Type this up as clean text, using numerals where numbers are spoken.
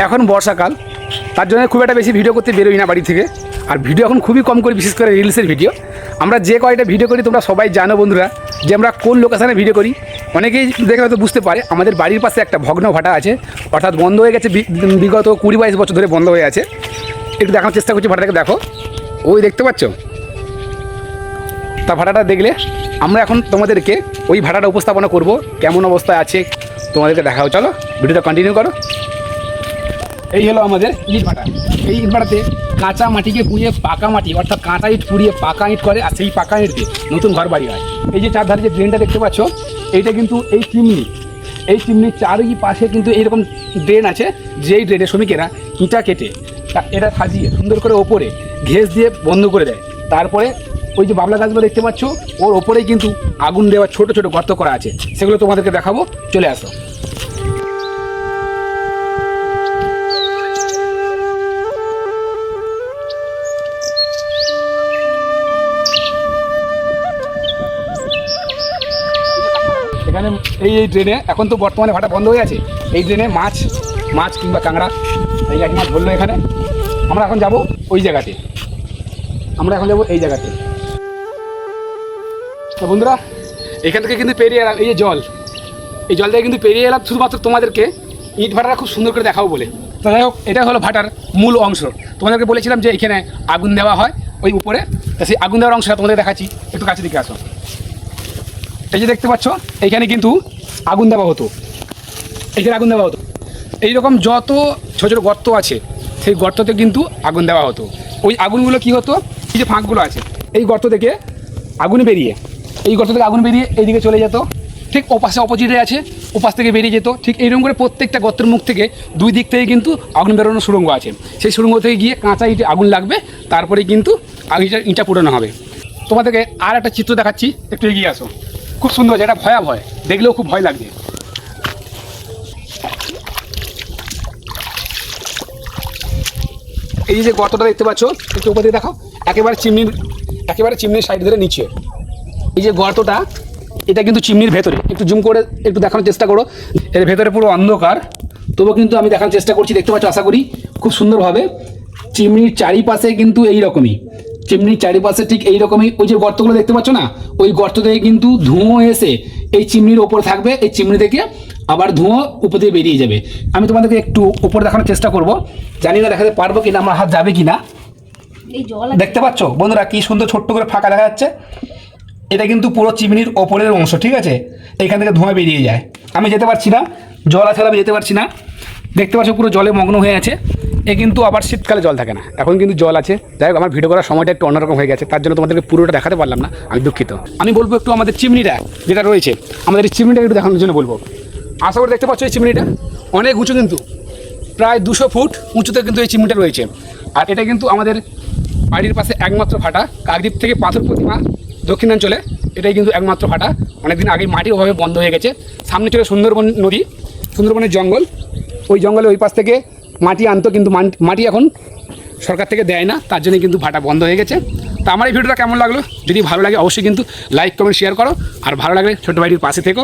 এখন বর্ষাকাল, তার জন্য খুব একটা বেশি ভিডিও করতে বেরোই না বাড়ি থেকে। আর ভিডিও এখন খুবই কম করি, বিশেষ করে রিলসের ভিডিও। আমরা যে কয়টা ভিডিও করি তোমরা সবাই জানো বন্ধুরা যে আমরা কোন লোকেশানে ভিডিও করি। অনেকেই দেখে হয়তো বুঝতে পারে আমাদের বাড়ির পাশে একটা ভগ্ন ভাটা আছে, অর্থাৎ বন্ধ হয়ে গেছে, বিগত 20-22 বছর ধরে বন্ধ হয়ে আছে। একটু দেখানোর চেষ্টা করছি ভাটাটাকে, দেখো ওই দেখতে পাচ্ছ। তা ভাটাটা দেখলে আমরা এখন তোমাদেরকে ওই ভাটাটা উপস্থাপনা করব, কেমন অবস্থায় আছে তোমাদেরকে দেখাও। চলো ভিডিওটা কন্টিনিউ করো। এই হলো আমাদের ইট ভাটা। এই ইট ভাটাতে কাঁচা মাটিকে পুড়িয়ে পাকা মাটি, অর্থাৎ কাঁচা ইট পুড়িয়ে পাকা ইট করে, আর সেই পাকা ইট দিয়ে নতুন ঘর বাড়ি হয়। এই যে চারধারে যে ড্রেনটা দেখতে পাচ্ছ, এইটা কিন্তু এই চিমনির চারিপাশে কিন্তু এইরকম ড্রেন আছে, যেই ড্রেনে শ্রমিকেরা ইঁটা কেটে এটা সাজিয়ে সুন্দর করে ওপরে ঘেঁস দিয়ে বন্ধ করে দেয়। তারপরে ওই যে বাবলা গাছগুলো দেখতে পাচ্ছ, ওর ওপরেই কিন্তু আগুন দেওয়ার ছোট ছোট গর্ত করা আছে, সেগুলো তোমাদেরকে দেখাবো। চলে আসো। এখানে এই ড্রেনে এখন তো বর্তমানে ভাটা বন্ধ হয়ে আছে। এই ড্রেনে মাছ কিংবা কাঁকড়া, এই এক মাছ ধরলো এখানে। আমরা এখন যাব ওই জায়গাতে, এই জায়গাতে। তো বন্ধুরা, এখান থেকে কিন্তু পেরিয়ে এলাম, এই যে এই জল থেকে কিন্তু পেরিয়ে এলাম শুধুমাত্র তোমাদেরকে ইট ভাটাটা খুব সুন্দর করে দেখাবো বলে। তো যাই হোক, এটা হলো ভাটার মূল অংশ। তোমাদেরকে বলেছিলাম যে এখানে আগুন দেওয়া হয় ওই উপরে, তো সেই আগুন দেওয়ার অংশটা তোমাদের দেখাচ্ছি। একটু কাছে দিকে আসো। এই যে দেখতে পাচ্ছ, এইখানে কিন্তু আগুন দেওয়া হতো, এইরকম যত ছোটো ছোটো গর্ত আছে সেই গর্ততে কিন্তু আগুন দেওয়া হতো। ওই আগুনগুলো কি হতো, এই যে ফাঁকগুলো আছে, এই গর্ত থেকে আগুন বেরিয়ে এইদিকে চলে যেত। ঠিক ওপাশে অপোজিটে আছে, ওপাশ থেকে বেরিয়ে যেত। ঠিক এইরকম করে প্রত্যেকটা গর্তের মুখ থেকে দুই দিক থেকে কিন্তু আগুন বেরোনোর সুড়ঙ্গ আছে। সেই সুড়ঙ্গ থেকে গিয়ে কাঁচা ইটে আগুন লাগবে, তারপরে কিন্তু ইঁটা পুড়ানো হবে। তোমাদেরকে আর একটা চিত্র দেখাচ্ছি, একটু এগিয়ে আসো। খুব সুন্দর, এটা ভয়াবহ, দেখলেও খুব ভয় লাগবে। এই যে গর্তটা দেখতে পাচ্ছ, একটু উপর দিয়ে দেখো, একেবারে চিমনির সাইড ধরে নিচে। এই যে গর্তটা, এটা কিন্তু চিমনির ভেতরে। একটু জুম করে একটু দেখানোর চেষ্টা করো। এর ভেতরে পুরো অন্ধকার, তবুও কিন্তু আমি দেখানোর চেষ্টা করছি। দেখতে পাচ্ছ আশা করি খুব সুন্দরভাবে। চিমনির চারিপাশে কিন্তু এইরকমই, ঠিক এইরকমই। ওই যে গর্তগুলো দেখতে পাচ্ছ না, ওই গর্ত থেকে কিন্তু ধুঁয়ো এসে এই চিমনির ওপর থাকবে। এই চিমনি থেকে আবার ধুঁয়ো উপর দিয়ে বেরিয়ে যাবে। আমি তোমাদেরকে একটু উপর দেখানোর চেষ্টা করব, জানি না দেখাতে পারবো কিনা, আমার হাত যাবে কিনা। দেখতে পাচ্ছ বন্ধুরা, কি সুন্দর ছোট্ট করে ফাঁকা দেখা যাচ্ছে। এটা কিন্তু পুরো চিমনির ওপরের অংশ, ঠিক আছে। এইখান থেকে ধোঁয়া বেরিয়ে যায়। আমি যেতে পারছি না, জল আছে, আমি যেতে পারছি না। দেখতে পাচ্ছ পুরো জলে মগ্ন হয়ে আছে। এ কিন্তু আবার শীতকালে জল থাকে না, এখন কিন্তু জল আছে। যাই হোক, আমার ভিডিও করার সময়টা একটু অন্যরকম হয়ে গেছে, তার জন্য তোমাদেরকে পুরোটা দেখাতে পারলাম না, আমি দুঃখিত। আমি বলবো একটু আমাদের চিমনিটা যেটা রয়েছে, আমাদের এই চিমনিটা একটু দেখানোর জন্য বলবো। আশা করে দেখতে পাচ্ছ এই চিমনিটা অনেক উঁচু, কিন্তু প্রায় 200 ফুট উঁচুতে কিন্তু এই চিমনিটা রয়েছে। আর এটা কিন্তু আমাদের বাড়ির পাশে একমাত্র ভাটা, কাকদ্বীপ থেকে পাথর প্রতিমা দক্ষিণাঞ্চলে এটাই কিন্তু একমাত্র ভাটা। অনেকদিন আগেই মাটির অভাবে বন্ধ হয়ে গেছে। সামনে চলে সুন্দরবন নদী, সুন্দরবনের জঙ্গল। ওই জঙ্গলে ওই পাশ থেকে মাটি আনতো, কিন্তু মাটি এখন সরকার থেকে দেয় না, তার জন্য কিন্তু ভাটা বন্ধ হয়ে গেছে। তো আমার এই ভিডিওটা কেমন লাগলো, যদি ভালো লাগে অবশ্যই কিন্তু লাইক কমেন্ট শেয়ার করো। আর ভালো লাগলে ছোটো ভাইটির পাশে থেকো।